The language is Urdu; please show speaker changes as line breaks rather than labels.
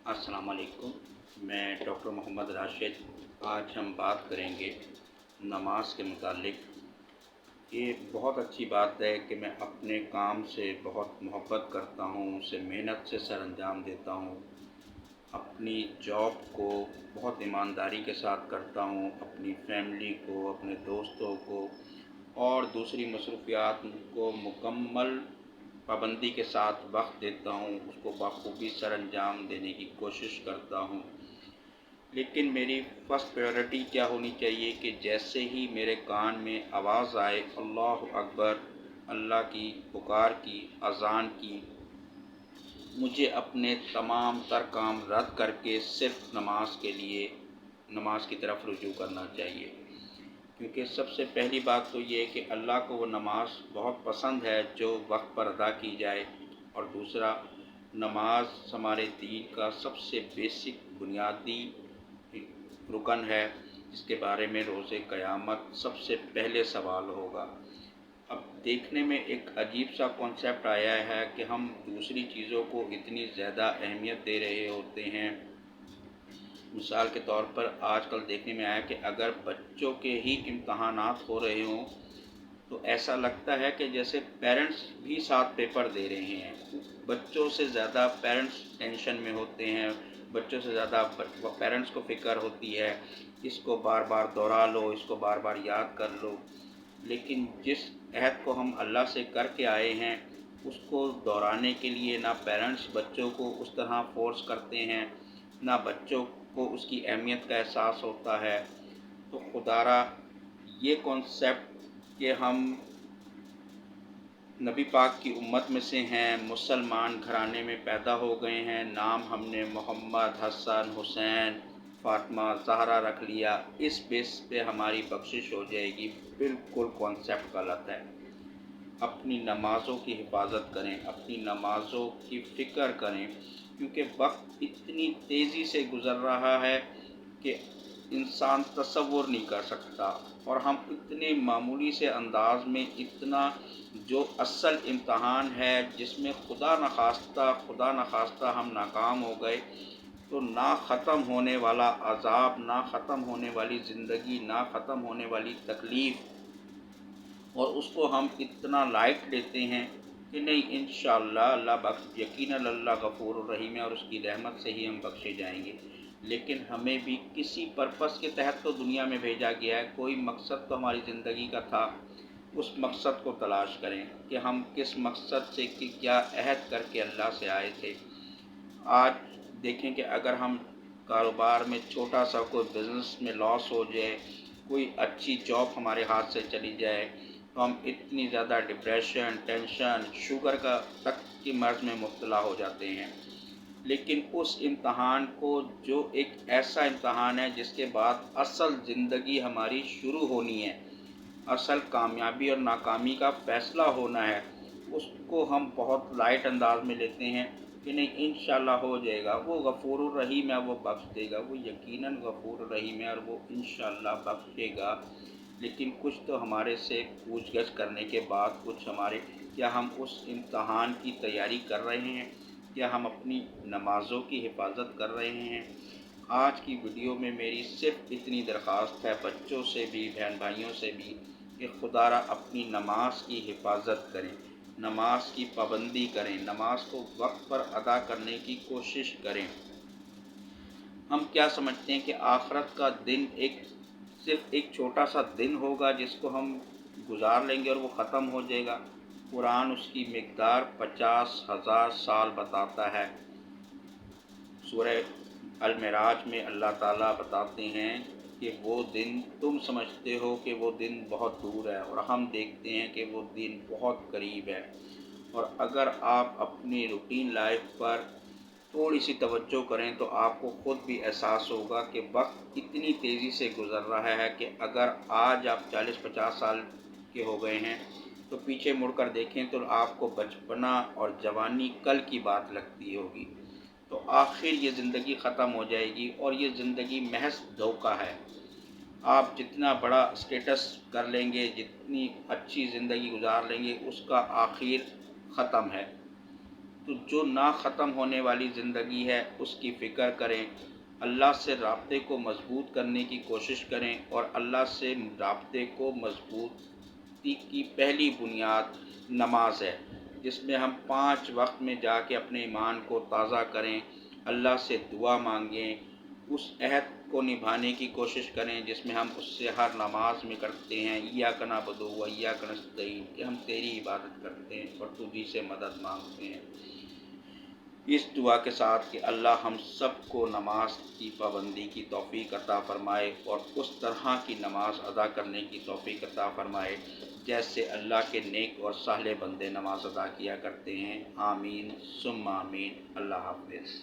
السلام علیکم، میں ڈاکٹر محمد راشد۔ آج ہم بات کریں گے نماز کے متعلق۔ یہ بہت اچھی بات ہے کہ میں اپنے کام سے بہت محبت کرتا ہوں، اسے محنت سے سر انجام دیتا ہوں، اپنی جاب کو بہت ایمانداری کے ساتھ کرتا ہوں، اپنی فیملی کو، اپنے دوستوں کو اور دوسری مصروفیات کو مکمل پابندی کے ساتھ وقت دیتا ہوں، اس کو بخوبی سر انجام دینے کی کوشش کرتا ہوں۔ لیکن میری فرسٹ پریورٹی کیا ہونی چاہیے کہ جیسے ہی میرے کان میں آواز آئے اللہ اکبر، اللہ کی پکار کی، اذان کی، مجھے اپنے تمام تر کام رد کر کے صرف نماز کی طرف رجوع کرنا چاہیے، کیونکہ سب سے پہلی بات تو یہ ہے کہ اللہ کو وہ نماز بہت پسند ہے جو وقت پر ادا کی جائے، اور دوسرا، نماز ہمارے دین کا سب سے بیسک بنیادی رکن ہے، جس کے بارے میں روز قیامت سب سے پہلے سوال ہوگا۔ اب دیکھنے میں ایک عجیب سا کانسیپٹ آیا ہے کہ ہم دوسری چیزوں کو اتنی زیادہ اہمیت دے رہے ہوتے ہیں۔ مثال کے طور پر آج کل دیکھنے میں آیا کہ اگر بچوں کے ہی امتحانات ہو رہے ہوں تو ایسا لگتا ہے کہ جیسے پیرنٹس بھی ساتھ پیپر دے رہے ہیں۔ بچوں سے زیادہ پیرنٹس ٹینشن میں ہوتے ہیں، بچوں سے زیادہ پیرنٹس کو فکر ہوتی ہے، اس کو بار بار دہرا لو، اس کو بار بار یاد کر لو۔ لیکن جس عہد کو ہم اللہ سے کر کے آئے ہیں، اس کو دہرانے کے لیے نہ پیرنٹس بچوں کو اس طرح فورس کرتے ہیں، نہ بچوں کو اس کی اہمیت کا احساس ہوتا ہے۔ تو خدارا یہ کانسیپٹ کہ ہم نبی پاک کی امت میں سے ہیں، مسلمان گھرانے میں پیدا ہو گئے ہیں، نام ہم نے محمد، حسن، حسین، فاطمہ، زہرا رکھ لیا، اس بیس پہ ہماری بخشش ہو جائے گی، بالکل کانسیپٹ غلط ہے۔ اپنی نمازوں کی حفاظت کریں، اپنی نمازوں کی فکر کریں، کیونکہ وقت اتنی تیزی سے گزر رہا ہے کہ انسان تصور نہیں کر سکتا، اور ہم اتنے معمولی سے انداز میں اتنا جو اصل امتحان ہے جس میں خدا نخواستہ ہم ناکام ہو گئے، تو نہ ختم ہونے والا عذاب، نہ ختم ہونے والی زندگی، نہ ختم ہونے والی تکلیف، اور اس کو ہم اتنا لائٹ لیتے ہیں کہ نہیں انشاءاللہ اللہ یقیناً اللہ غفور الرحیم ہے اور اس کی رحمت سے ہی ہم بخشے جائیں گے۔ لیکن ہمیں بھی کسی پرپس کے تحت تو دنیا میں بھیجا گیا ہے، کوئی مقصد تو ہماری زندگی کا تھا، اس مقصد کو تلاش کریں کہ ہم کس مقصد سے کیا عہد کر کے اللہ سے آئے تھے۔ آج دیکھیں کہ اگر ہم کاروبار میں چھوٹا سا کوئی بزنس میں لاس ہو جائے، کوئی اچھی جاب ہمارے ہاتھ سے چلی جائے، تو ہم اتنی زیادہ ڈپریشن، ٹینشن، شوگر کا تک کی مرض میں مبتلا ہو جاتے ہیں۔ لیکن اس امتحان کو، جو ایک ایسا امتحان ہے جس کے بعد اصل زندگی ہماری شروع ہونی ہے، اصل کامیابی اور ناکامی کا فیصلہ ہونا ہے، اس کو ہم بہت لائٹ انداز میں لیتے ہیں کہ نہیں انشاءاللہ ہو جائے گا، وہ غفور الرحیم ہے، وہ بخش دے گا، وہ یقیناً غفور الرحیم ہے اور وہ انشاءاللہ بخشے گا۔ لیکن کچھ تو ہمارے سے پوچھ گچھ کرنے کے بعد کیا ہم اس امتحان کی تیاری کر رہے ہیں، کیا ہم اپنی نمازوں کی حفاظت کر رہے ہیں؟ آج کی ویڈیو میں میری صرف اتنی درخواست ہے، بچوں سے بھی، بہن بھائیوں سے بھی، کہ خدارا اپنی نماز کی حفاظت کریں، نماز کی پابندی کریں، نماز کو وقت پر ادا کرنے کی کوشش کریں۔ ہم کیا سمجھتے ہیں کہ آخرت کا دن صرف ایک چھوٹا سا دن ہوگا جس کو ہم گزار لیں گے اور وہ ختم ہو جائے گا؟ قرآن اس کی مقدار 50,000 سال بتاتا ہے۔ سورہ المعراج میں اللہ تعالیٰ بتاتے ہیں کہ وہ دن تم سمجھتے ہو کہ وہ دن بہت دور ہے، اور ہم دیکھتے ہیں کہ وہ دن بہت قریب ہے۔ اور اگر آپ اپنی روٹین لائف پر تھوڑی سی توجہ کریں تو آپ کو خود بھی احساس ہوگا کہ وقت اتنی تیزی سے گزر رہا ہے کہ اگر آج آپ 40-50 سال کے ہو گئے ہیں تو پیچھے مڑ کر دیکھیں تو آپ کو بچپنا اور جوانی کل کی بات لگتی ہوگی۔ تو آخر یہ زندگی ختم ہو جائے گی، اور یہ زندگی محض دھوکہ ہے۔ آپ جتنا بڑا اسٹیٹس کر لیں گے، جتنی اچھی زندگی گزار لیں گے، اس کا آخر ختم ہے۔ تو جو نہ ختم ہونے والی زندگی ہے اس کی فکر کریں، اللہ سے رابطے کو مضبوط کرنے کی کوشش کریں، اور اللہ سے رابطے کو مضبوطی کی پہلی بنیاد نماز ہے، جس میں ہم 5 وقت میں جا کے اپنے ایمان کو تازہ کریں، اللہ سے دعا مانگیں، اس عہد کو نبھانے کی کوشش کریں جس میں ہم اس سے ہر نماز میں کرتے ہیں، ایاک نعبد و ایاک نستعین، کہ ہم تیری عبادت کرتے ہیں اور تجھی سے مدد مانگتے ہیں۔ اس دعا کے ساتھ کہ اللہ ہم سب کو نماز کی پابندی کی توفیق عطا فرمائے اور اس طرح کی نماز ادا کرنے کی توفیق عطا فرمائے جیسے اللہ کے نیک اور صالح بندے نماز ادا کیا کرتے ہیں۔ آمین ثم آمین۔ اللہ حافظ۔